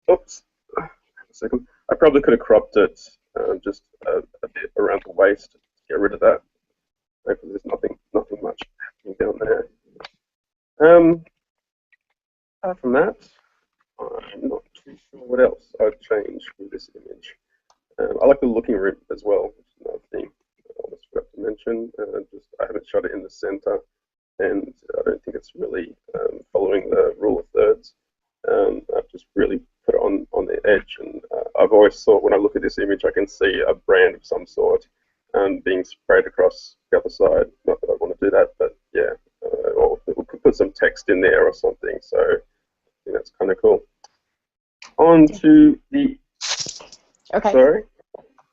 Oops, a second. I probably could have cropped it just a bit around the waist to get rid of that. Hopefully there's nothing much happening down there. Um, Apart from that, I'm not too sure what else I'd change with this image. I like the looking room as well, which is another thing I almost forgot to mention. I haven't shot it in the center, and I don't think it's really following the rule of thirds. I've just really put it on the edge, and I've always thought when I look at this image, I can see a brand of some sort being sprayed across the other side. Not that I want to do that, but yeah, or we could put some text in there or something. So I think that's kind of cool. On to the. Okay. Sorry.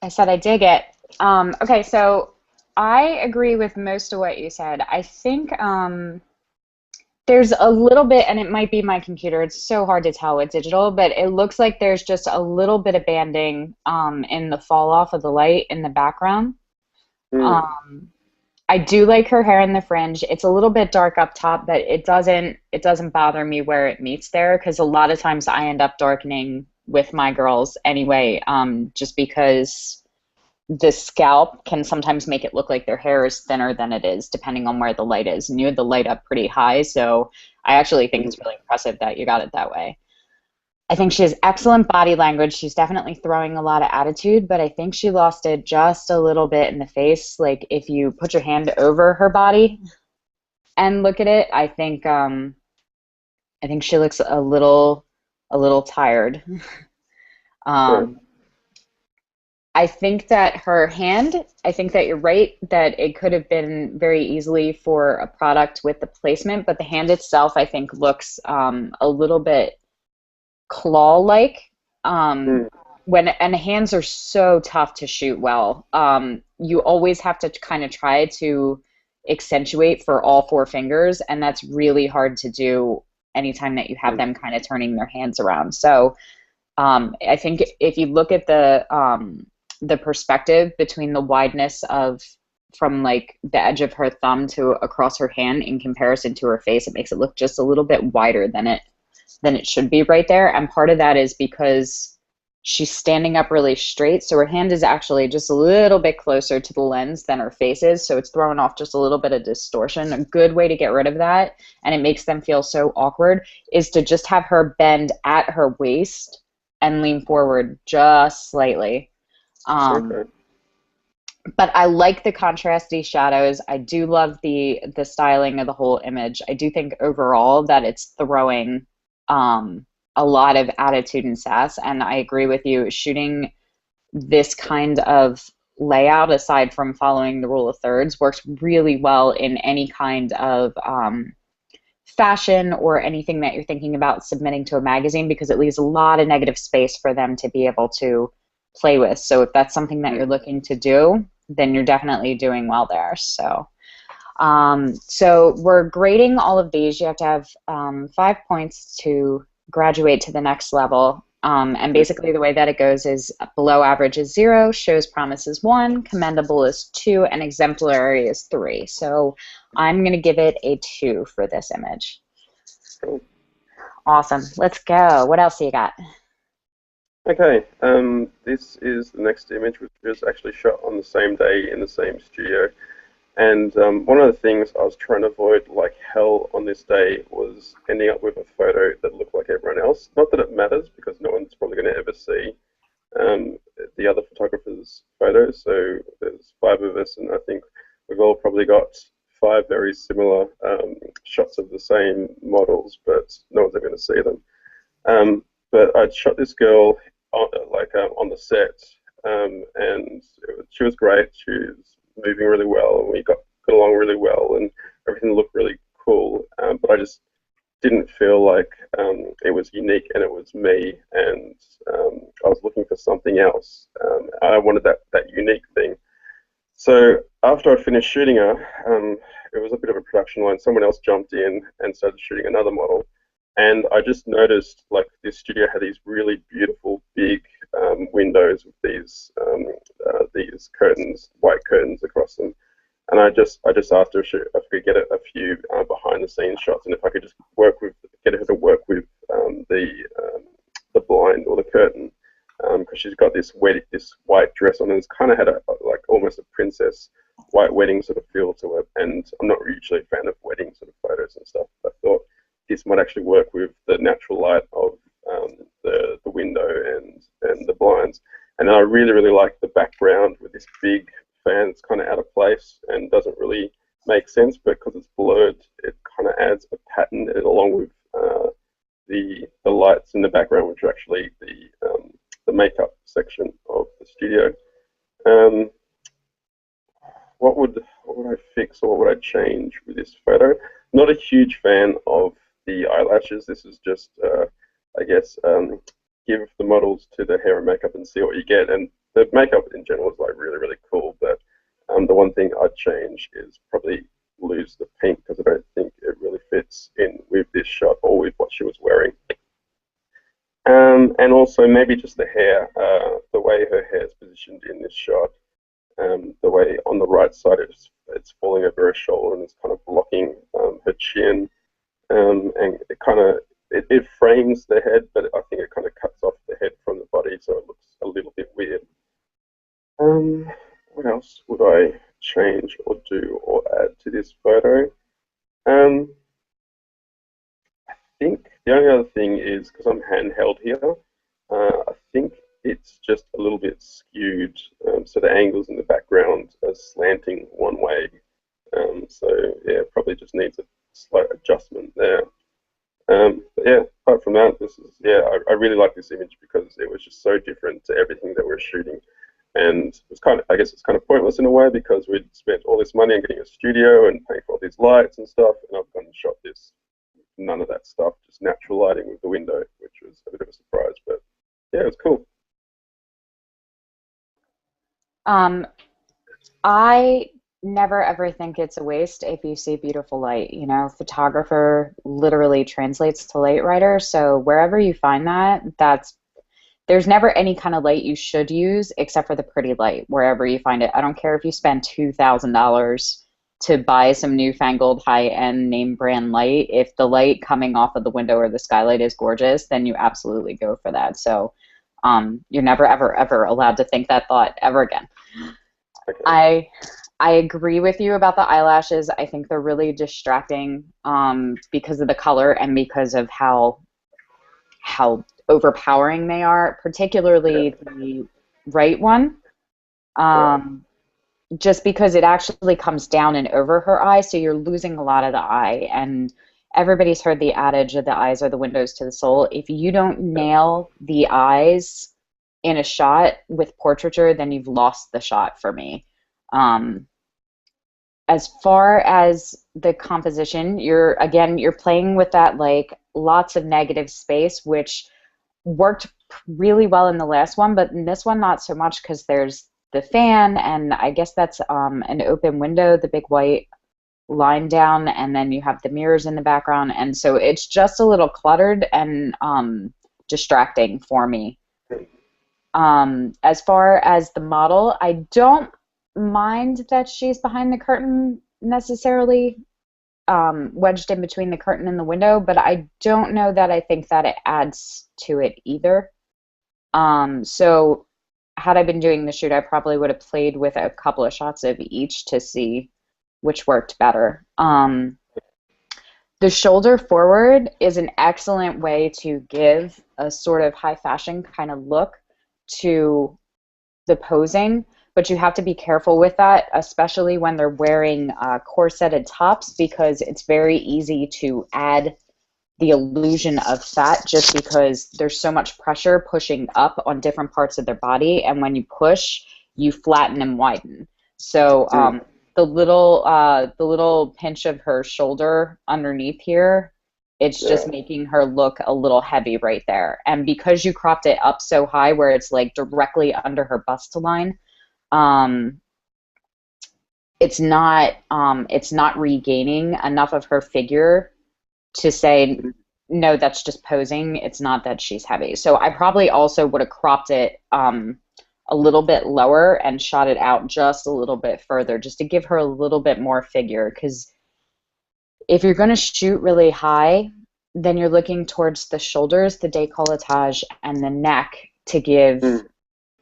I said I dig it. Okay, so I agree with most of what you said. I think there's a little bit, and it might be my computer, it's so hard to tell with digital, but it looks like there's just a little bit of banding in the fall off of the light in the background. Mm. I do like her hair in the fringe. It's a little bit dark up top, but it doesn't bother me where it meets there, because a lot of times I end up darkening with my girls anyway, just because the scalp can sometimes make it look like their hair is thinner than it is, depending on where the light is. And you had the light up pretty high, so I actually think it's really impressive that you got it that way. I think she has excellent body language. She's definitely throwing a lot of attitude, but I think she lost it just a little bit in the face. Like if you put your hand over her body and look at it, I think she looks a little tired. Sure. Um, I think that her hand, I think that you're right that it could have been very easily for a product with the placement, but the hand itself, I think, looks a little bit claw-like. Um, Mm. and hands are so tough to shoot well. You always have to kind of try to accentuate for all four fingers, and that's really hard to do anytime that you have Mm. them kind of turning their hands around. So I think if you look at the perspective between the wideness of from like the edge of her thumb to across her hand in comparison to her face, it makes it look just a little bit wider than it should be right there. And part of that is because she's standing up really straight, so her hand is actually just a little bit closer to the lens than her face is, so it's throwing off just a little bit of distortion. A good way to get rid of that, and it makes them feel so awkward, is to just have her bend at her waist and lean forward just slightly. Um, Okay. but I like the contrasty shadows. I do love the styling of the whole image. I do think overall that it's throwing um, a lot of attitude and sass, and I agree with you. Shooting this kind of layout, aside from following the rule of thirds, works really well in any kind of fashion or anything that you're thinking about submitting to a magazine, because it leaves a lot of negative space for them to be able to play with. So if that's something that you're Mm. looking to do, then you're definitely doing well there. So we're grading all of these. You have to have 5 points to graduate to the next level. And basically the way that it goes is below average is 0, shows promise is 1, commendable is 2, and exemplary is 3. So I'm going to give it a 2 for this image. Cool. Awesome. Let's go. What else do you got? Okay, this is the next image, which was actually shot on the same day in the same studio. And one of the things I was trying to avoid like hell on this day was ending up with a photo that looked like everyone else. Not that it matters, because no one's probably going to ever see um, the other photographer's photos. So there's 5 of us, and I think we've all probably got 5 very similar shots of the same models, but no one's ever going to see them. But I'd shot this girl on the set, and she was great. She was moving really well, and we got along really well, and everything looked really cool. But I just didn't feel like it was unique and it was me, and I was looking for something else. I wanted that unique thing. So after I finished shooting her, it was a bit of a production line. Someone else jumped in and started shooting another model. And I just noticed like this studio had these really beautiful big windows with these curtains, white curtains across them. And I just asked her if I could get a few behind the scenes shots, and if I could just get her to work with the the blind or the curtain, because she's got this white dress on, and it's kind of had a like almost a princess white wedding sort of feel to it. And I'm not usually a fan of wedding sort of photos and stuff. I thought this might actually work with the natural light of the window and the blinds. And I really like the background with this big fan. It's kind of out of place and doesn't really make sense, but because it's blurred, it kind of adds a pattern along with the lights in the background, which are actually the makeup section of the studio. Um, what would I fix or what would I change with this photo? Not a huge fan of the eyelashes. This is just, I guess, give the models to the hair and makeup and see what you get. And the makeup in general is like really cool, but the one thing I'd change is probably lose the pink, because I don't think it really fits in with this shot or with what she was wearing. And also maybe just the hair, the way her hair is positioned in this shot, the way on the right side it's falling over her shoulder and it's kind of blocking her chin, and it frames the head, but I think it kind of cuts off the head from the body, so it looks a little bit weird. What else would I change or do or add to this photo? I think the only other thing is, because I'm handheld here, I think it's just a little bit skewed, so the angles in the background are slanting one way. So yeah, probably just needs a slight adjustment there. But yeah, apart from that, I really like this image because it was just so different to everything that we're shooting. And I guess it's kind of pointless in a way, because we'd spent all this money on getting a studio and paying for all these lights and stuff, and I've gone and shot this, none of that stuff, just natural lighting with the window, which was a bit of a surprise, but yeah, it was cool. I never ever think it's a waste if you see beautiful light. You know, photographer literally translates to light writer. So wherever you find that, there's never any kind of light you should use except for the pretty light, wherever you find it. I don't care if you spend $2,000 to buy some newfangled high-end name brand light. If the light coming off of the window or the skylight is gorgeous, then you absolutely go for that. So you're never, ever allowed to think that thought ever again. Okay. I agree with you about the eyelashes. I think they're really distracting because of the color and because of how overpowering they are, particularly the right one. Just because it actually comes down and over her eye, so you're losing a lot of the eye. And everybody's heard the adage of the eyes are the windows to the soul. If you don't nail the eyes in a shot with portraiture, then you've lost the shot for me. As far as the composition, you're playing with that, like, lots of negative space, which worked really well in the last one, but in this one not so much, because there's the fan, and I guess that's an open window, the big white line down, and then you have the mirrors in the background, and so it's just a little cluttered and distracting for me. As far as the model, I don't mind that she's behind the curtain necessarily, wedged in between the curtain and the window, but I don't know that I think that it adds to it either. So had I been doing the shoot, I probably would have played with a couple of shots of each to see which worked better. The shoulder forward is an excellent way to give a sort of high fashion kind of look to the posing, but you have to be careful with that, especially when they're wearing corseted tops, because it's very easy to add the illusion of fat just because there's so much pressure pushing up on different parts of their body, and when you push, you flatten and widen. So the little pinch of her shoulder underneath here, it's just making her look a little heavy right there. And because you cropped it up so high where it's like directly under her bust line, it's not regaining enough of her figure to say, no, that's just posing. It's not that she's heavy. So I probably also would have cropped it a little bit lower and shot it out just a little bit further, just to give her a little bit more figure. Because if you're going to shoot really high, then you're looking towards the shoulders, the décolletage, and the neck to give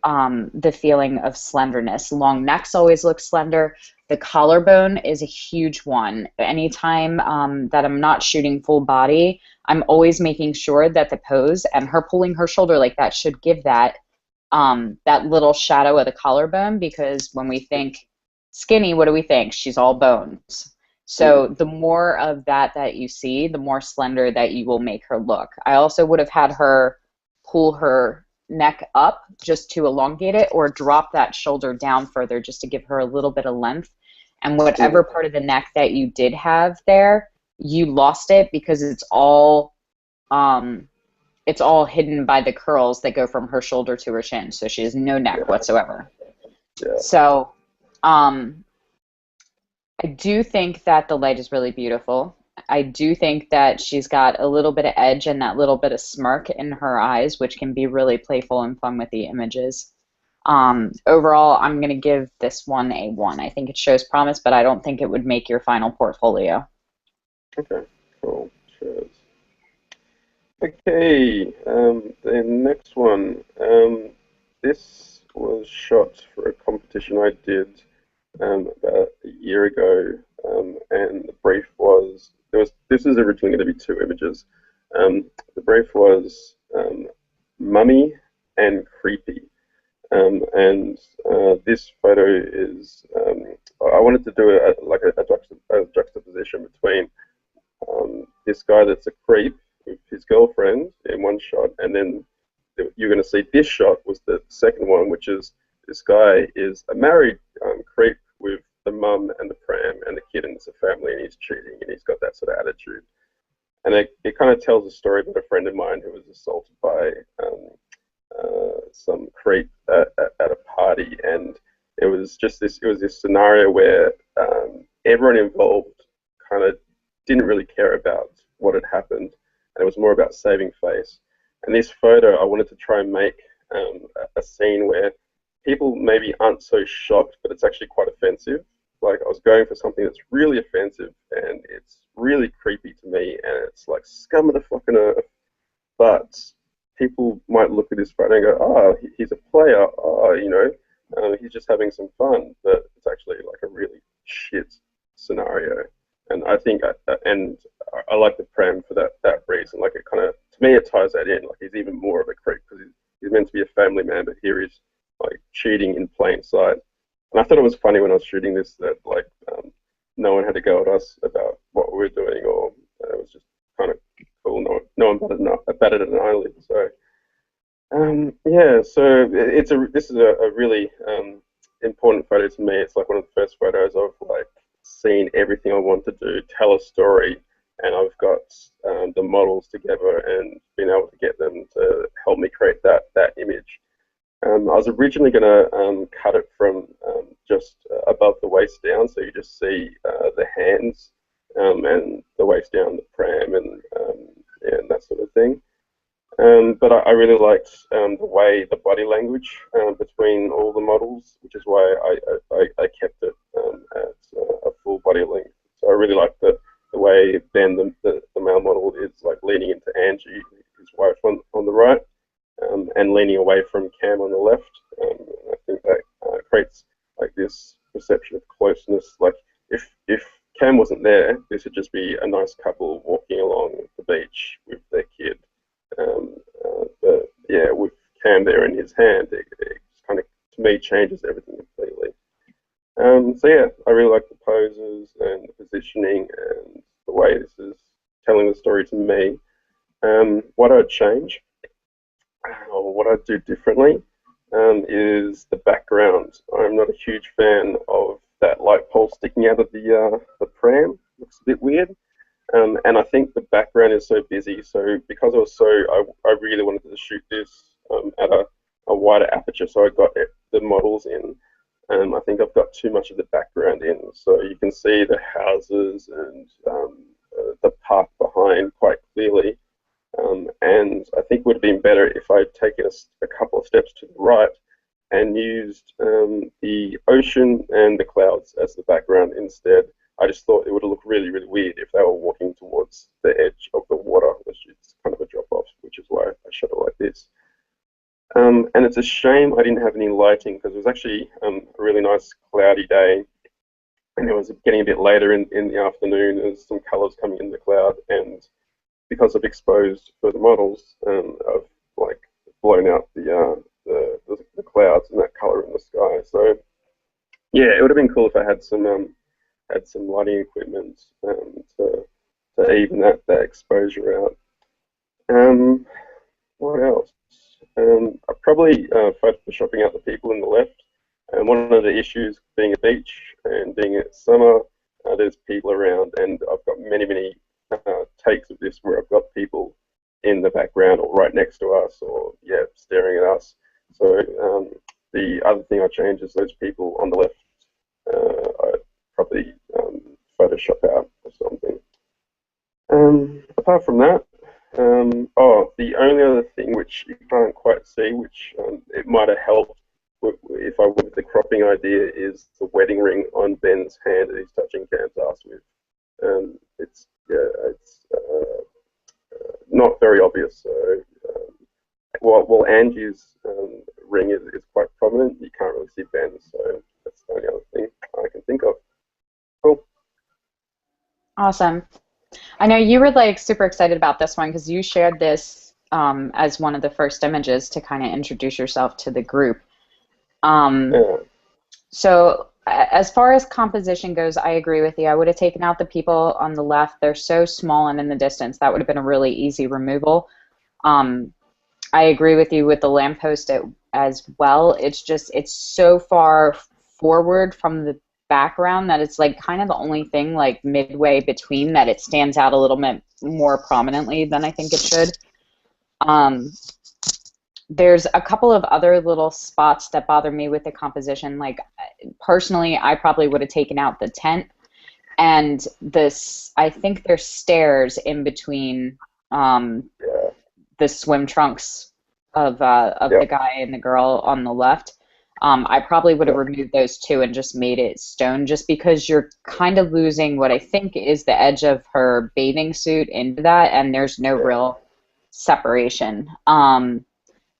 Mm. the feeling of slenderness. Long necks always look slender. The collarbone is a huge one. Anytime that I'm not shooting full body, I'm always making sure that the pose and her pulling her shoulder like that should give that little shadow of the collarbone, because when we think skinny, what do we think? She's all bones. So Mm. the more of that you see, the more slender that you will make her look. I also would have had her pull her neck up just to elongate it, or drop that shoulder down further just to give her a little bit of length. And whatever Mm. part of the neck that you did have there, you lost it because um, it's all hidden by the curls that go from her shoulder to her chin. So she has no neck Yeah. whatsoever. Yeah. So um, I do think that the light is really beautiful. I do think that she's got a little bit of edge and that little bit of smirk in her eyes, which can be really playful and fun with the images. Overall, I'm going to give this one a 1. I think it shows promise, but I don't think it would make your final portfolio. Okay. Cool. Cheers. Okay. The next one. This was shot for a competition I did about a year ago, and the brief was this was originally going to be 2 images. The brief was mummy and creepy, and this photo is I wanted to do a juxtaposition between this guy that's a creep with his girlfriend in one shot, and then you're going to see this shot was the second one, which is this guy is a married creep with the mum and the pram and the kid, and it's a family, and he's cheating, and he's got that sort of attitude. And it kind of tells a story about a friend of mine who was assaulted by some creep at a party, and it was this scenario where everyone involved kind of didn't really care about what had happened, and it was more about saving face. And this photo, I wanted to try and make a scene where people maybe aren't so shocked, but it's actually quite offensive. Like I was going for something that's really offensive and it's really creepy to me, and it's like scum of the fucking earth. But people might look at this photo and go, "Oh, he's a player. Oh, he's just having some fun." But it's actually like a really shit scenario. And I think, I like the pram for that reason. Like it kind of, to me, it ties that in. Like he's even more of a creep because he's meant to be a family man, but here he's like cheating in plain sight. And I thought it was funny when I was shooting this that like no one had to go at us about what we were doing, or it was just kind of cool. No one batted an eyelid. So yeah, so this is a really important photo to me. It's like one of the first photos of like seen everything I want to do, tell a story, and I've got the models together and been able to get them to help me create that image. I was originally going to cut it from just above the waist down, so you just see the hands and the waist down, the pram, and that sort of thing. But I really liked the way the body language between all the models, which is why I kept it at a full body length. So I really liked the way Ben, the male model, is like leaning into Angie, his wife, on the right, and leaning away from Cam on the left. I think that creates like this perception of closeness. Like if Cam wasn't there, this would just be a nice couple walking along the beach with their kid. But yeah, with Cam there in his hand, it kind of, to me, changes everything completely. So yeah, I really like the poses and the positioning and the way this is telling the story to me. What I'd change, or what I'd do differently, is the background. I'm not a huge fan of that light pole sticking out of the pram. Looks a bit weird. And I think the background is so busy. So because I really wanted to shoot this at a wider aperture. So I got the models in. I think I've got too much of the background in. So you can see the houses and the park behind quite clearly. And I think it would have been better if I'd taken a couple of steps to the right and used the ocean and the clouds as the background instead. I just thought it would look really, really weird if they were walking towards the edge of the water, which is kind of a drop off, which is why I shot it like this. And it's a shame I didn't have any lighting because it was actually a really nice cloudy day, and it was getting a bit later in the afternoon. There's some colours coming in the cloud, and because I've exposed for the models, I've like blown out the clouds and that colour in the sky. So yeah, it would have been cool if I had some lighting equipment to even that exposure out. What else? I probably photoshopping out the people in the left. And one of the issues being a beach and being it's summer, there's people around, and I've got many takes of this where I've got people in the background or right next to us, or yeah, staring at us. So the other thing I change is those people on the left. I probably Photoshop out or something. Apart from that, the only other thing which you can't quite see, which it might have helped if I went with the cropping idea, is the wedding ring on Ben's hand that he's touching Kansas with. It's not very obvious. So while Angie's ring is quite prominent, you can't really see Ben's. So that's the only other thing I can think of. Cool. Awesome. I know you were like super excited about this one because you shared this as one of the first images to kind of introduce yourself to the group. Yeah. So as far as composition goes, I agree with you. I would have taken out the people on the left. They're so small and in the distance. That would have been a really easy removal. I agree with you with the lamppost as well. It's just, it's so far forward from the background that it's like kind of the only thing like midway between that it stands out a little bit more prominently than I think it should. There's a couple of other little spots that bother me with the composition. Like personally, I probably would have taken out the tent and this. I think there's stairs in between the swim trunks of the guy and the girl on the left. I probably would have removed those two and just made it stone, just because you're kind of losing what I think is the edge of her bathing suit into that, and there's no real separation.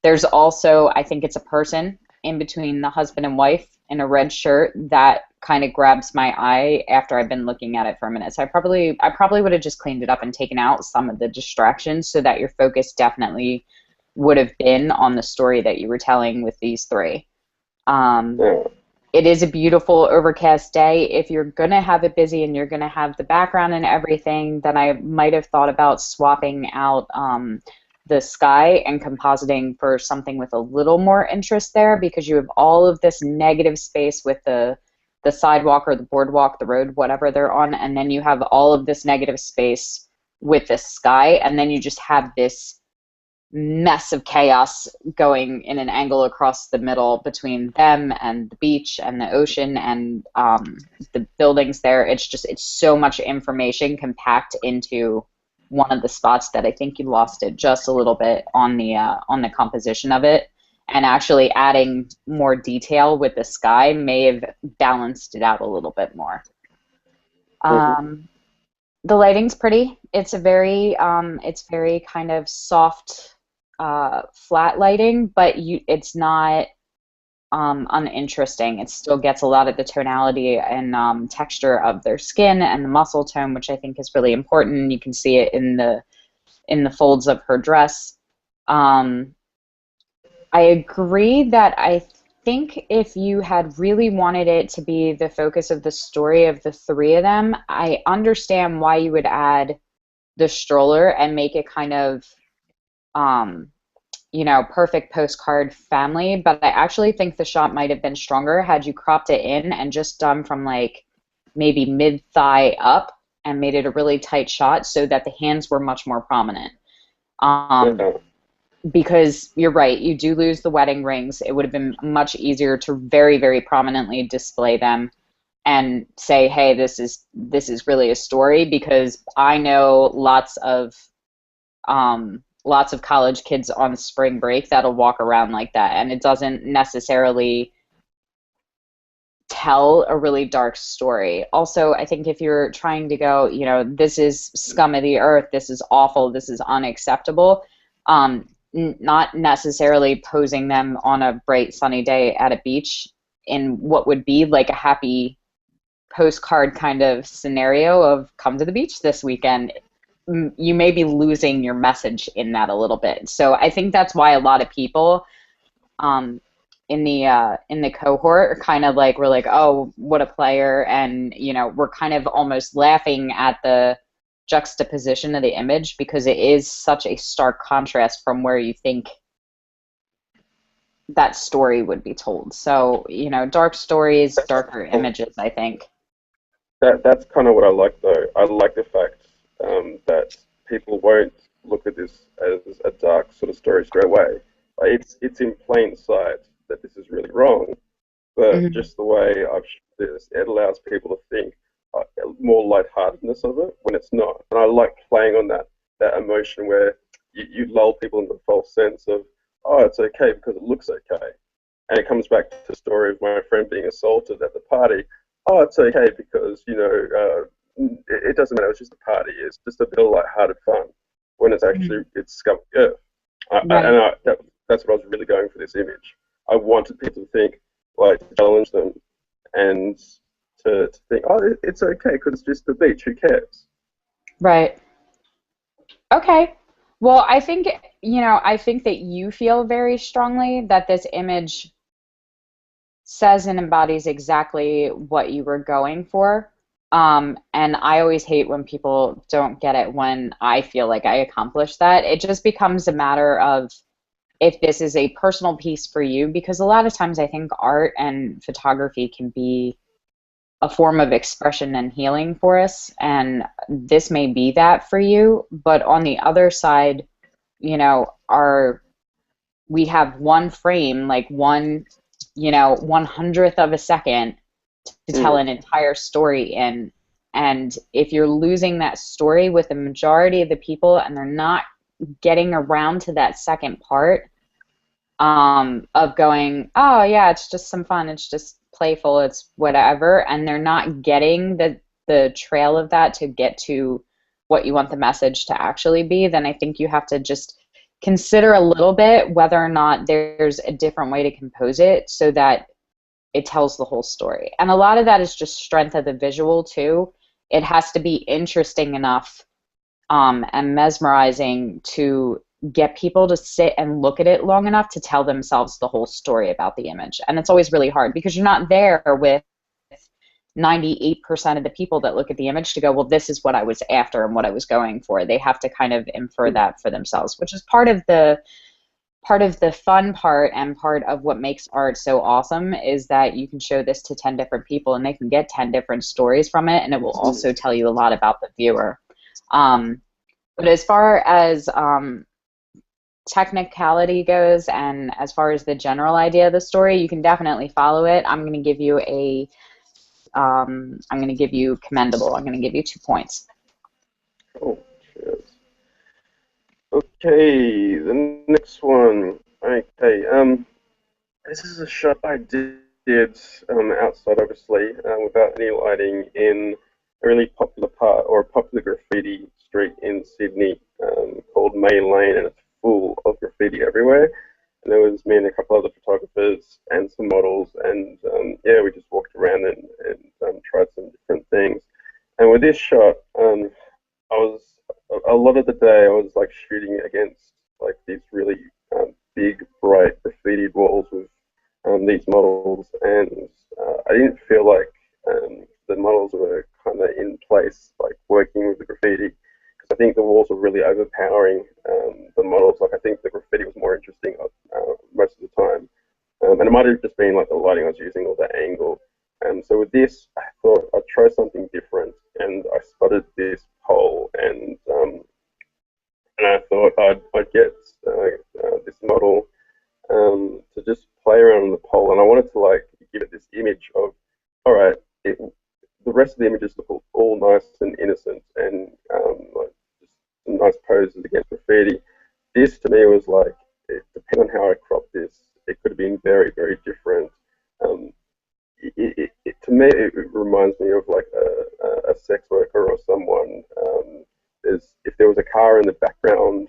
There's also, I think it's a person in between the husband and wife in a red shirt that kind of grabs my eye after I've been looking at it for a minute. So I probably would have just cleaned it up and taken out some of the distractions so that your focus definitely would have been on the story that you were telling with these three. It is a beautiful overcast day. If you're going to have it busy and you're going to have the background and everything, then I might have thought about swapping out the sky and compositing for something with a little more interest there, because you have all of this negative space with the sidewalk or the boardwalk, the road, whatever they're on, and then you have all of this negative space with the sky, and then you just have this mess of chaos going in an angle across the middle between them and the beach and the ocean and the buildings there. It's so much information compact into one of the spots that I think you lost it just a little bit on the composition of it, and actually adding more detail with the sky may have balanced it out a little bit more. The lighting's pretty. It's very kind of soft, flat lighting, but it's not uninteresting. It still gets a lot of the tonality and texture of their skin and the muscle tone, which I think is really important. You can see it in the folds of her dress. I agree that I think if you had really wanted it to be the focus of the story of the three of them, I understand why you would add the stroller and make it kind of perfect postcard family, but I actually think the shot might have been stronger had you cropped it in and just done from like maybe mid-thigh up and made it a really tight shot so that the hands were much more prominent. Because you're right, you do lose the wedding rings. It would have been much easier to very, very prominently display them and say, hey, this is really a story, because I know lots of college kids on spring break that'll walk around like that, and it doesn't necessarily tell a really dark story. Also, I think if you're trying to go, you know, this is scum of the earth, this is awful, this is unacceptable, not necessarily posing them on a bright sunny day at a beach in what would be like a happy postcard kind of scenario of come to the beach this weekend. You may be losing your message in that a little bit. So I think that's why a lot of people um, in the cohort are kind of like, we're like, oh, what a player, and you know, we're kind of almost laughing at the juxtaposition of the image because it is such a stark contrast from where you think that story would be told. So, you know, dark stories, darker images, I think. That's kind of what I like, though. I like the fact that people won't look at this as a dark sort of story straight away. Like, it's in plain sight that this is really wrong, but Hmm. just the way I've shot this, it allows people to think more lightheartedness of it when it's not. And I like playing on that emotion where you lull people into the false sense of, oh, it's okay because it looks okay. And it comes back to the story of my friend being assaulted at the party. Oh, it's okay because, it doesn't matter. It's just a party. It's just a bit of light-hearted fun when it's actually, it's scum of the earth. Right. That's what I was really going for this image. I wanted people to think, like, to challenge them and to think, oh, it's okay because it's just the beach. Who cares? Right. Okay. Well, I think, you know, I think that you feel very strongly that this image says and embodies exactly what you were going for. And I always hate when people don't get it when I feel like I accomplished that. It just becomes a matter of if this is a personal piece for you, because a lot of times I think art and photography can be a form of expression and healing for us. And this may be that for you. But on the other side, you know, we have one frame, like one, you know, 1/100th of a second to tell Mm, an entire story in. And if you're losing that story with the majority of the people and they're not getting around to that second part, of going, oh yeah, it's just some fun, it's just playful, it's whatever, and they're not getting the trail of that to get to what you want the message to actually be, then I think you have to just consider a little bit whether or not there's a different way to compose it so that it tells the whole story. And a lot of that is just strength of the visual too. It has to be interesting enough and mesmerizing to get people to sit and look at it long enough to tell themselves the whole story about the image. And it's always really hard because you're not there with 98% of the people that look at the image to go, well, this is what I was after and what I was going for. They have to kind of infer mm, that for themselves, which is part of the fun part and part of what makes art so awesome is that you can show this to 10 different people and they can get 10 different stories from it, and it will mm. also tell you a lot about the viewer. Um, but as far as technicality goes, and as far as the general idea of the story, you can definitely follow it. I'm going to give you I'm going to give you commendable. I'm going to give you 2 points. Oh, cheers. Okay, the next one. Okay, this is a shot I did outside, obviously, without any lighting, in a really popular part or a popular graffiti street in Sydney called May Lane, and it's full of graffiti everywhere. And there was me and a couple other photographers and some models, and yeah, we just walked around and tried some different things. And with this shot, I was a lot of the day I was like shooting against like these really big, bright graffitied walls with these models, and I didn't feel like the models were kind of in place, like working with the graffiti, because I think the walls were really overpowering the models. Like I think the graffiti was more interesting most of the time, and it might have just been like the lighting I was using or the angle. And so with this, I thought I'd try something different, and I spotted this pole, and I thought I'd get this model to just play around on the pole, and I wanted to like give it this image of, all right, the rest of the images look all nice and innocent, and like just some nice poses against graffiti. This to me was like, it depending on how I cropped this, it could have been very, very different. Um, to me, it reminds me of like a sex worker or someone. If there was a car in the background,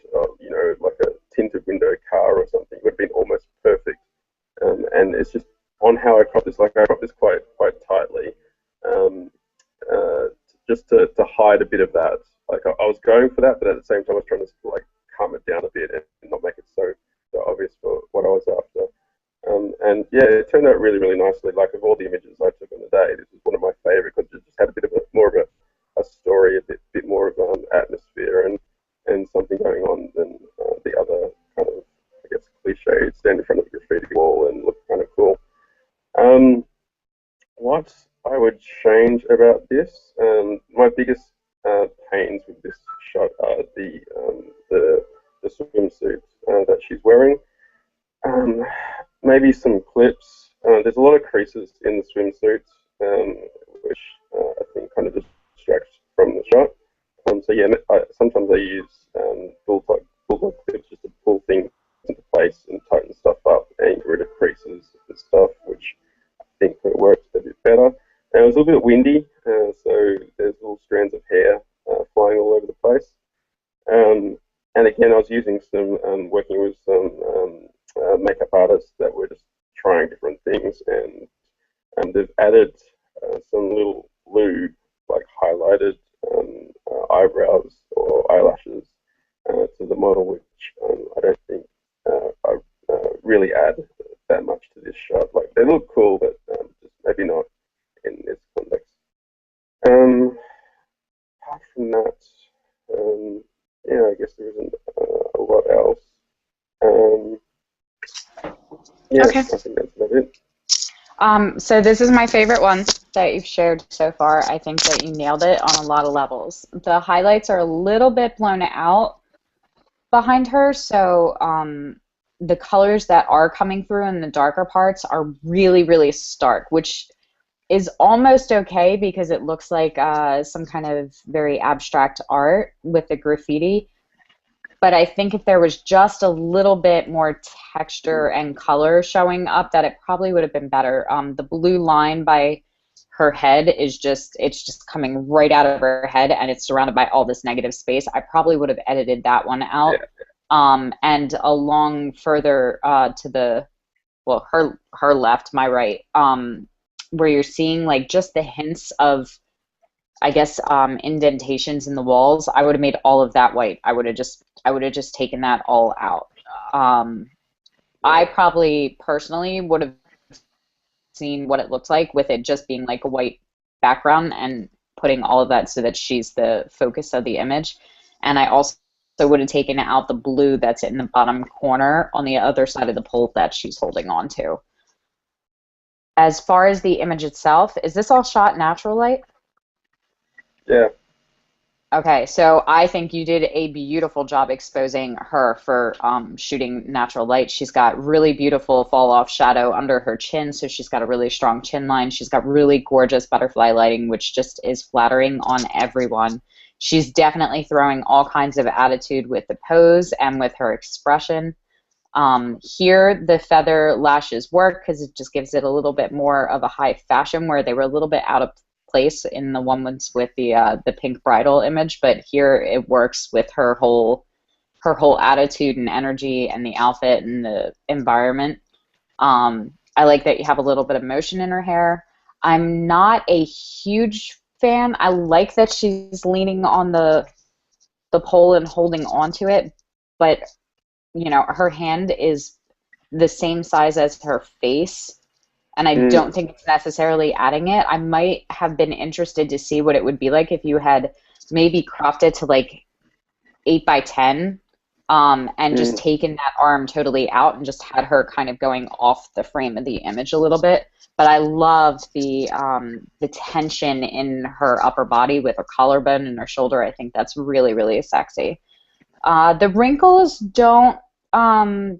like a tinted window car or something, it would have been almost perfect. And it's just on how I crop this. Like I crop this quite tightly, um, just to hide a bit of that. Like I was going for that, but at the same time I was trying to like calm it down a bit and not make it so obvious for what I was after. And yeah, it turned out really nicely. Like of all the images I took on the day, this is one of my favorite because it just had a bit of more of a story, a bit more of atmosphere and something going on than the other kind of, I guess, cliche stand in front of a graffiti wall and look kind of cool. Um, what I would change about this, my biggest pains with this shot are the swimsuit that she's wearing. Um, Maybe some clips. There's a lot of creases in the swimsuit, which I think kind of distracts from the shot. So yeah, sometimes I use bulldog clips just to pull things into place and tighten stuff up and get rid of creases and stuff, which I think could work a bit better. And it was a little bit windy, so there's little strands of hair flying all over the place. And again, I was using working with some makeup artists that were just trying different things, and they've added some little lube, like highlighted eyebrows or eyelashes to the model, which I don't think I really add that much to this shot. Like they look cool, but just maybe not in this context. Apart from that, yeah, I guess there isn't a lot else. Um, yeah, Okay. I think that's about it. So this is my favorite one that you've shared so far. I think that you nailed it on a lot of levels. The highlights are a little bit blown out behind her, so the colors that are coming through in the darker parts are really stark, which is almost okay because it looks like some kind of very abstract art with the graffiti. But I think if there was just a little bit more texture and color showing up, that it probably would have been better. The blue line by her head is it's just coming right out of her head, and it's surrounded by all this negative space. I probably would have edited that one out. And along further to the, well, her left, my right, where you're seeing like just the hints of, I guess, indentations in the walls. I would have made all of that white. I would have just taken that all out. I probably personally would have seen what it looks like with it just being like a white background and putting all of that so that she's the focus of the image. And I also would have taken out the blue that's in the bottom corner on the other side of the pole that she's holding on to. As far as the image itself, is this all shot natural light? Yeah. Okay, so I think you did a beautiful job exposing her for shooting natural light. She's got really beautiful fall-off shadow under her chin, so she's got a really strong chin line. She's got really gorgeous butterfly lighting, which just is flattering on everyone. She's definitely throwing all kinds of attitude with the pose and with her expression. Here, the feather lashes work because it just gives it a little bit more of a high fashion, where they were a little bit out of place in the ones with the pink bridal image, but here it works with her whole attitude and energy and the outfit and the environment. I like that you have a little bit of motion in her hair. I'm not a huge fan. I like that she's leaning on the pole and holding onto it, but you know, her hand is the same size as her face, and I don't think it's necessarily adding it. I might have been interested to see what it would be like if you had maybe cropped it to like 8 by 10 and just taken that arm totally out and just had her kind of going off the frame of the image a little bit. But I loved the tension in her upper body with her collarbone and her shoulder. I think that's really sexy. The wrinkles don't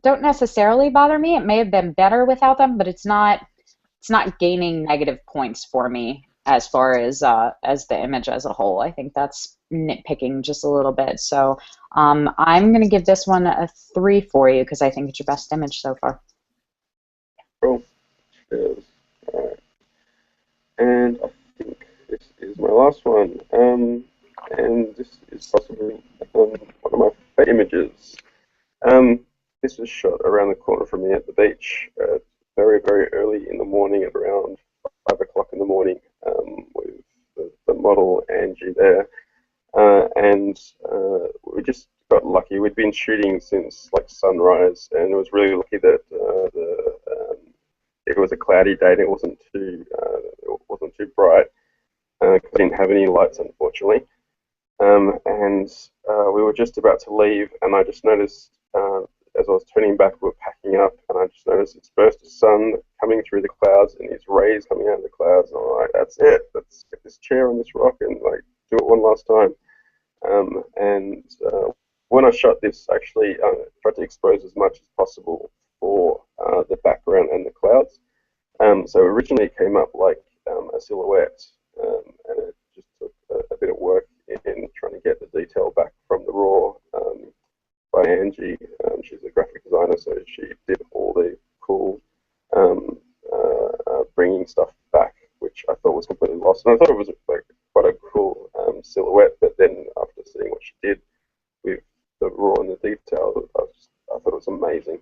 necessarily bother me. It may have been better without them, but it's not gaining negative points for me as far as the image as a whole. I think that's nitpicking just a little bit. So I'm going to give this one a 3 for you because I think it's your best image so far. Cool. Cheers. All right. And I think this is my last one. And this is possibly one of my favorite images. Um, this was shot around the corner from me at the beach, very, very early in the morning, at around 5 o'clock in the morning, with the model Angie there. And we just got lucky. We'd been shooting since like sunrise, and it was really lucky that it was a cloudy day and it wasn't too bright because I didn't have any lights, unfortunately. And we were just about to leave, and I just noticed as I was turning back, we were packing up, and I just noticed this burst of sun coming through the clouds and these rays coming out of the clouds. And I'm like, that's it. Let's get this chair on this rock and like do it one last time. And when I shot this, actually tried to expose as much as possible for the background and the clouds. So originally it came up like a silhouette, and it just took a bit of work in trying to get the detail back from the raw by Angie. She's a graphic designer, so she did all the cool bringing stuff back, which I thought was completely lost. And I thought it was like quite a cool silhouette, but then after seeing what she did with the raw and the detail, I thought it was amazing.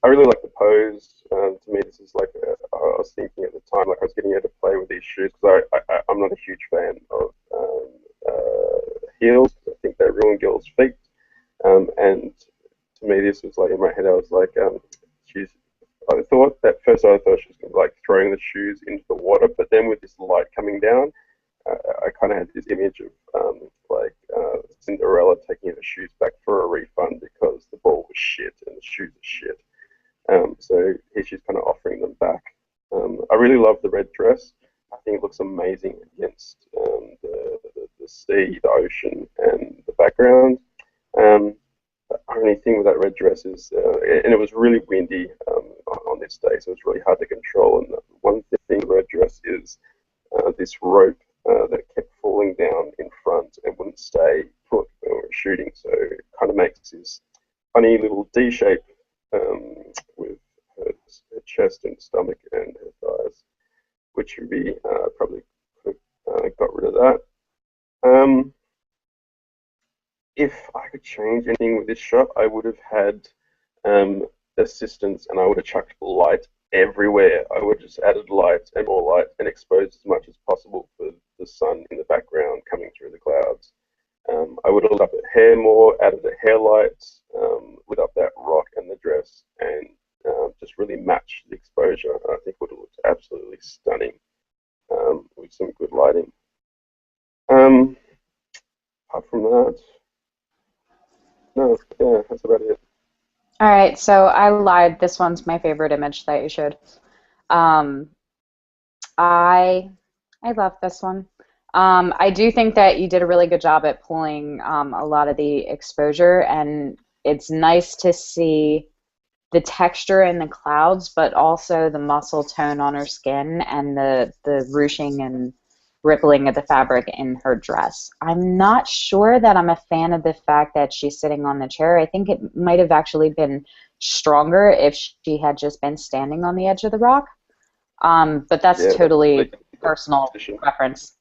I really like the pose. To me, this is like I was thinking at the time, like I was getting her to play with these shoes because I'm not a huge fan of heels. I think they ruin girls' feet. And to me, this was like in my head. I was like, she's. I thought she was gonna, like throwing the shoes into the water, but then with this light coming down, I kind of had this image of like Cinderella taking her shoes back for a refund because the ball was shit and the shoes are shit. So here she's kind of offering them back. I really love the red dress. I think it looks amazing against the sea, the ocean, and the background. Um, the only thing with that red dress is, and it was really windy on this day, so it's really hard to control. And the one thing with the red dress is this rope that kept falling down in front and wouldn't stay put when we were shooting. So it kind of makes this funny little D shape with her chest and stomach and her thighs, which would be probably could have got rid of that. Um, if I could change anything with this shot, I would have had um, assistance and I would have chucked light everywhere. I would have just added light and more light and exposed as much as possible for the sun in the background coming through the clouds. I would have lit up her hair more, added a hair light, lit up that rock and the dress, and just really matched the exposure. I think it would have looked absolutely stunning with some good lighting. Um, Apart from that, no, yeah, that's about it. All right, so I lied. This one's my favorite image that you showed. Um, I I love this one. I do think that you did a really good job at pulling a lot of the exposure, and it's nice to see the texture in the clouds, but also the muscle tone on her skin and the ruching and rippling of the fabric in her dress. I'm not sure that I'm a fan of the fact that she's sitting on the chair. I think it might have actually been stronger if she had just been standing on the edge of the rock. But that's Yeah, that's totally the personal competition. preference.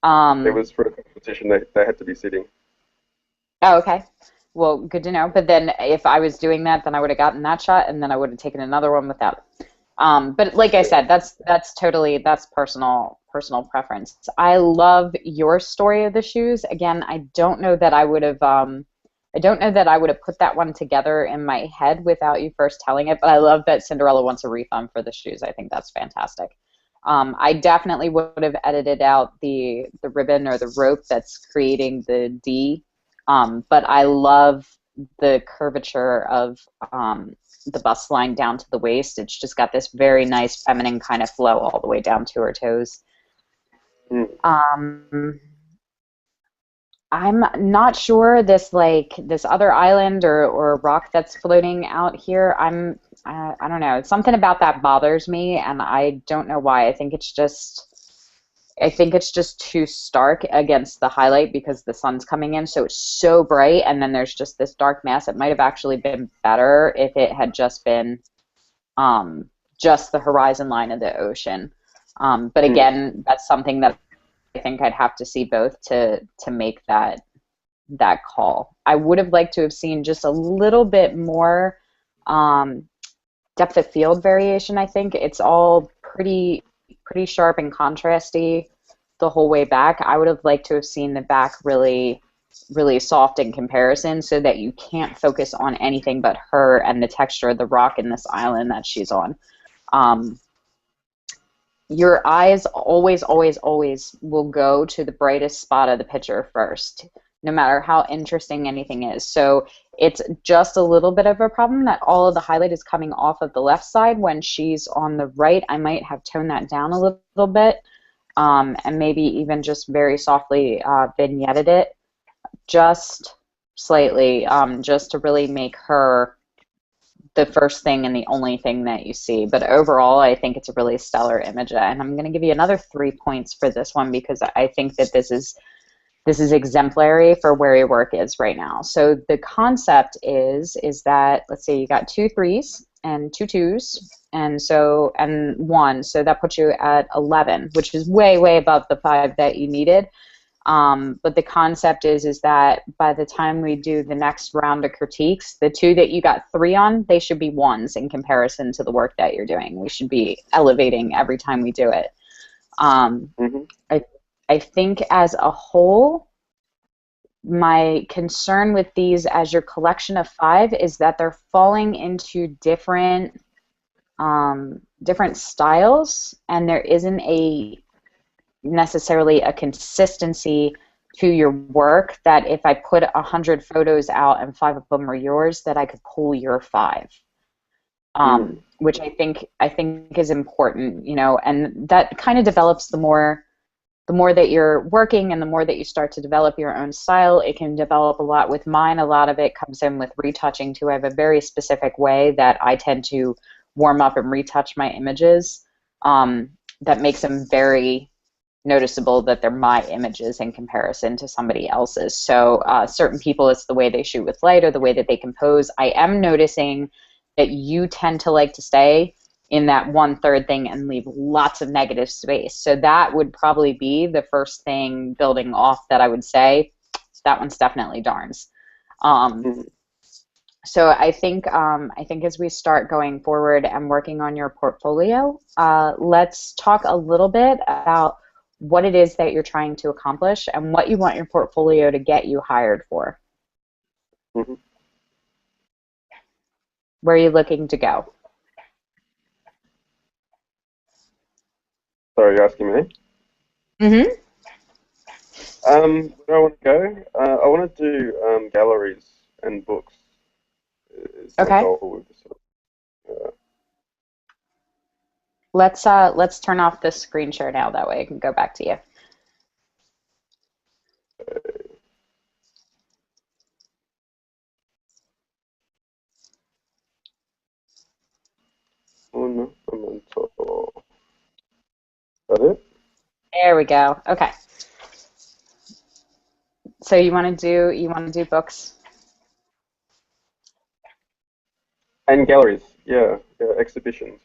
It Um, was for a competition. They had to be sitting. oh, okay. Well, good to know. But then if I was doing that, then I would have gotten that shot, and then I would have taken another one without. But like I Yeah. said, that's totally that's personal preference. I love your story of the shoes. Again, I don't know that I would have put that one together in my head without you first telling it. But I love that Cinderella wants a refund for the shoes. I think that's fantastic. I definitely would have edited out the ribbon or the rope that's creating the D. But I love the curvature of the bust line down to the waist. It's just got this very nice feminine kind of flow all the way down to her toes. Mm. Um, I'm not sure this other island or rock that's floating out here. I don't know. Something about that bothers me, and I don't know why. I think it's just too stark against the highlight because the sun's coming in, so it's so bright, and then there's just this dark mass. It might have actually been better if it had just been um, just the horizon line of the ocean. But Mm. again, that's something that I think I'd have to see both to make that call. I would have liked to have seen just a little bit more um, depth of field variation. I think it's all pretty sharp and contrasty the whole way back. I would have liked to have seen the back really soft in comparison, so that you can't focus on anything but her and the texture of the rock in this island that she's on. Um, your eyes always will go to the brightest spot of the picture first, no matter how interesting anything is. So it's just a little bit of a problem that all of the highlight is coming off of the left side when she's on the right. I might have toned that down a little bit, and maybe even just very softly vignetted it just slightly, just to really make her the first thing and the only thing that you see. But overall, I think it's a really stellar image, and I'm going to give you another 3 points for this one because I think that this is exemplary for where your work is right now. So the concept is that, let's say you got 2 3s and 2 2s and 1, so that puts you at 11, which is way above the 5 that you needed. But the concept is that by the time we do the next round of critiques, the 2 that you got 3 on, they should be 1s in comparison to the work that you're doing. We should be elevating every time we do it. Mm-hmm. I think as a whole, my concern with these as your collection of 5 is that they're falling into different styles, and there isn't necessarily a consistency to your work that if I put 100 photos out and 5 of them are yours, that I could pull your 5. Which I think is important, and that kind of develops the more that you're working and the more that you start to develop your own style. It can develop a lot. With mine, a lot of it comes in with retouching too. I have a very specific way that I tend to warm up and retouch my images that makes them very noticeable that they're my images in comparison to somebody else's. So certain people, it's the way they shoot with light or the way that they compose. I am noticing that you tend to like to stay in that 1/3 thing and leave lots of negative space. So that would probably be the first thing building off that I would say, that one's definitely Darns. So I think as we start going forward and working on your portfolio, let's talk a little bit about what it is that you're trying to accomplish and what you want your portfolio to get you hired for. Mm-hmm. Where are you looking to go? Sorry, you're asking me? Mm-hmm. Where I want to go? I want to do galleries and books. Is my Okay. goal with this. Let's turn off this screen share now. That way I can go back to you. Oh no, I'm on top. Is that it? There we go. Okay. So you want to do books? And galleries, yeah, exhibitions.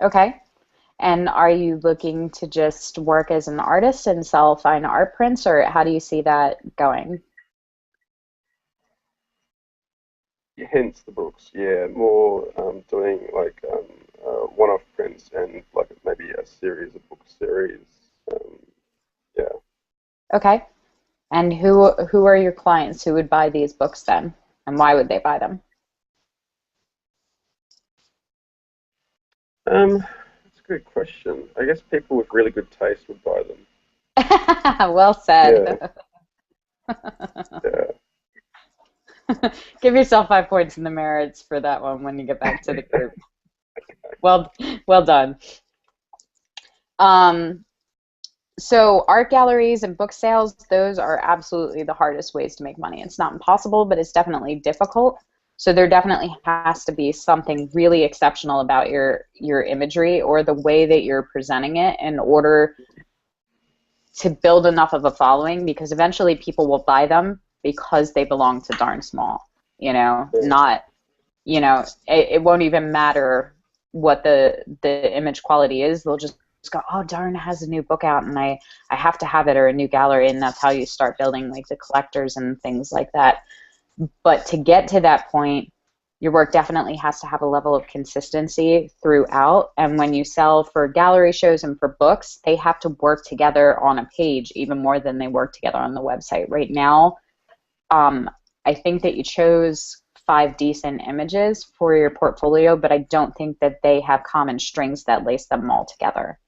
Okay. And are you looking to just work as an artist and sell fine art prints, or how do you see that going? Hence the books, yeah, more doing like one-off prints and like maybe a series, a book series. Um, yeah. Okay. And who are your clients who would buy these books then? And why would they buy them? That's a good question. I guess people with really good taste would buy them. Well said. Yeah. Give yourself 5 points in the merits for that one when you get back to the group. Well done. So art galleries and book sales, those are absolutely the hardest ways to make money. It's not impossible, but it's definitely difficult. So there definitely has to be something really exceptional about your imagery or the way that you're presenting it in order to build enough of a following, because eventually people will buy them because they belong to Darn Small, not, it won't even matter what the image quality is. They'll just go, oh darn, it has a new book out, and I have to have it, or a new gallery, and that's how you start building like the collectors and things like that. But to get to that point, your work definitely has to have a level of consistency throughout. And when you sell for gallery shows and for books, they have to work together on a page even more than they work together on the website. Right now, I think that you chose 5 decent images for your portfolio, but I don't think that they have common strings that lace them all together.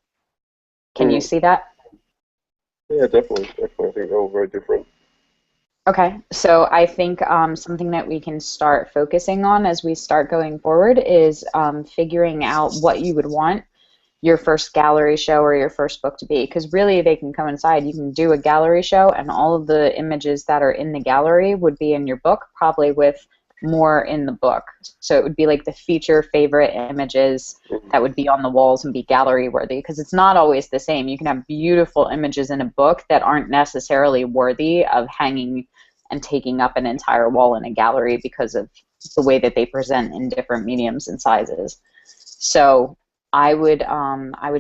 Can you see that? Yeah, definitely. Definitely. I think they're all very different. Okay, so I think something that we can start focusing on as we start going forward is figuring out what you would want your first gallery show or your first book to be, because really they can coincide. You can do a gallery show and all of the images that are in the gallery would be in your book, probably with more in the book. So it would be like the feature favorite images that would be on the walls and be gallery worthy, because it's not always the same. You can have beautiful images in a book that aren't necessarily worthy of hanging and taking up an entire wall in a gallery because of the way that they present in different mediums and sizes. So I would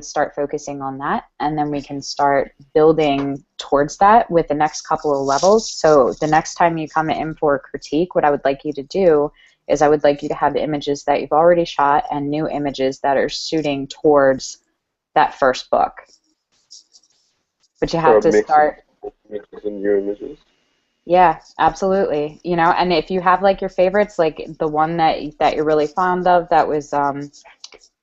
start focusing on that, and then we can start building towards that with the next couple of levels. So the next time you come in for a critique, what I would like you to do is I would like you to have the images that you've already shot and new images that are suiting towards that first book. But you have to start Mixes and new images. Yeah, absolutely. You know, and if you have like your favorites, like the one that you're really fond of, that was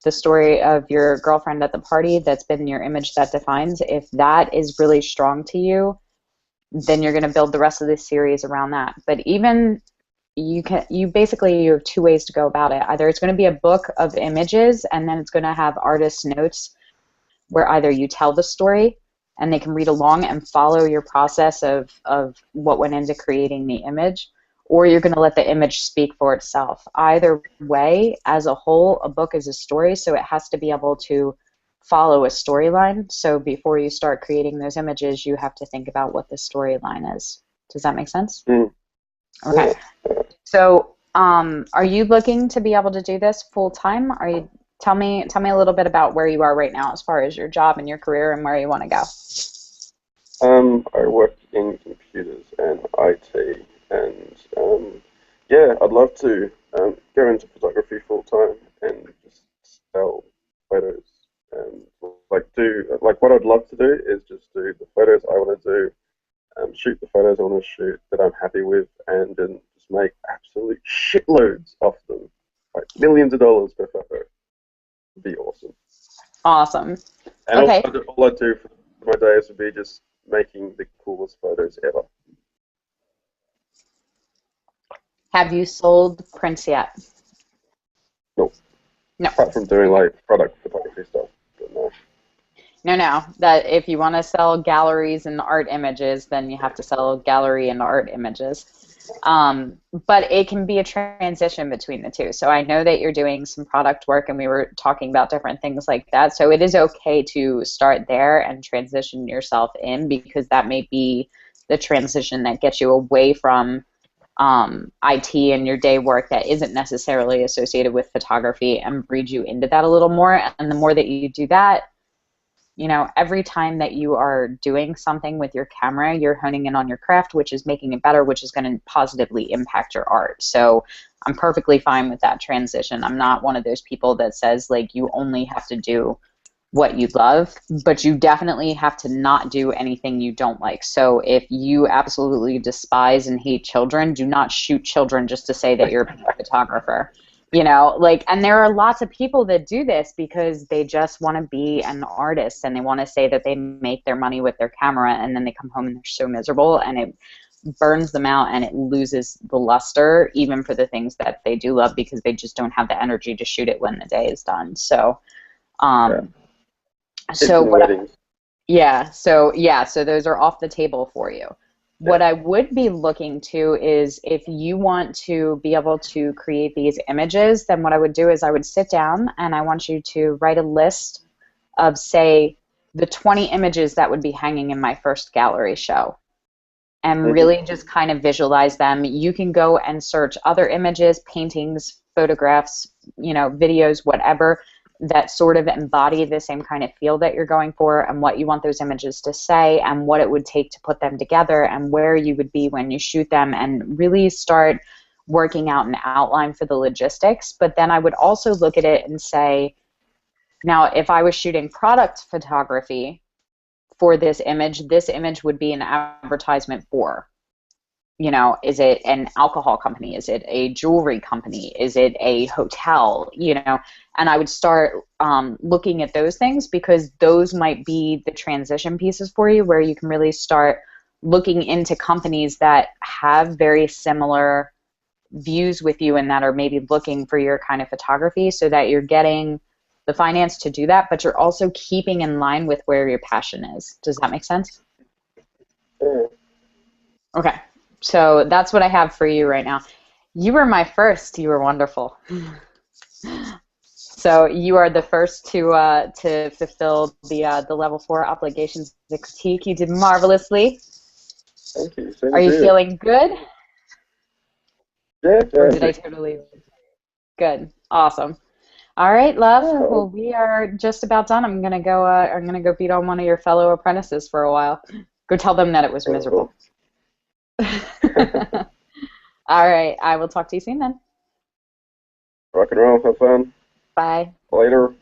the story of your girlfriend at the party, that's been your image that defines, if that is really strong to you, then you're going to build the rest of this series around that. But even you have 2 ways to go about it. Either it's going to be a book of images, and then it's going to have artist notes where either you tell the story and they can read along and follow your process of what went into creating the image, or you're going to let the image speak for itself. Either way, as a whole, a book is a story, so it has to be able to follow a storyline. So before you start creating those images, you have to think about what the storyline is. Does that make sense? Okay. So are you looking to be able to do this full time? Tell me a little bit about where you are right now as far as your job and your career and where you want to go. I work in computers and IT, and yeah, I'd love to go into photography full time and just sell photos, and what I'd love to do is just do the photos I want to do, shoot the photos I want to shoot that I'm happy with, and then just make absolute shitloads of them, like millions of dollars per photo. It'd be awesome. Awesome. And okay. all I do for my days would be just making the coolest photos ever. Have you sold prints yet? No. No. Apart from doing like product photography stuff, but no. No. That if you want to sell galleries and art images, then you have to sell gallery and art images. But it can be a transition between the two. So I know that you're doing some product work, and we were talking about different things like that. So it is okay to start there and transition yourself in, because that may be the transition that gets you away from IT and your day work that isn't necessarily associated with photography, and breed you into that a little more. And the more that you do that, you know, every time that you are doing something with your camera, you're honing in on your craft, which is making it better, which is going to positively impact your art. So I'm perfectly fine with that transition. I'm not one of those people that says, like, you only have to do what you love, but you definitely have to not do anything you don't like. So if you absolutely despise and hate children, do not shoot children just to say that you're a photographer. You know, like, and there are lots of people that do this because they just want to be an artist, and they want to say that they make their money with their camera, and then they come home and they're so miserable, and it burns them out, and it loses the luster even for the things that they do love, because they just don't have the energy to shoot it when the day is done. So so those are off the table for you. What I would be looking to is, if you want to be able to create these images, then what I would do is I would sit down and I want you to write a list of, say, the 20 images that would be hanging in my first gallery show, and really just kind of visualize them. You can go and search other images, paintings, photographs, you know, videos, whatever. that sort of embody the same kind of feel that you're going for and what you want those images to say and what it would take to put them together and where you would be when you shoot them, and really start working out an outline for the logistics. But then I would also look at it and say, now if I was shooting product photography for this image would be an advertisement for, is it an alcohol company? Is it a jewelry company? Is it a hotel? And I would start looking at those things, because those might be the transition pieces for you, where you can really start looking into companies that have very similar views with you and that are maybe looking for your kind of photography, so that you're getting the finance to do that, but you're also keeping in line with where your passion is. Does that make sense? Yeah. Okay. So that's what I have for you right now. You were my first. You were wonderful. So you are the first to fulfill the level 4 obligations of the critique. You did marvelously. Thank you. Same Are you to you. feeling good? Yeah, Or yeah. did I totally? Good. Awesome. All right, love. Yeah, Well, we are just about done. I'm gonna go. I'm gonna go beat on one of your fellow apprentices for a while. Go tell them that it was miserable. All right. I will talk to you soon then. Rock and roll. Have fun. Bye. Later.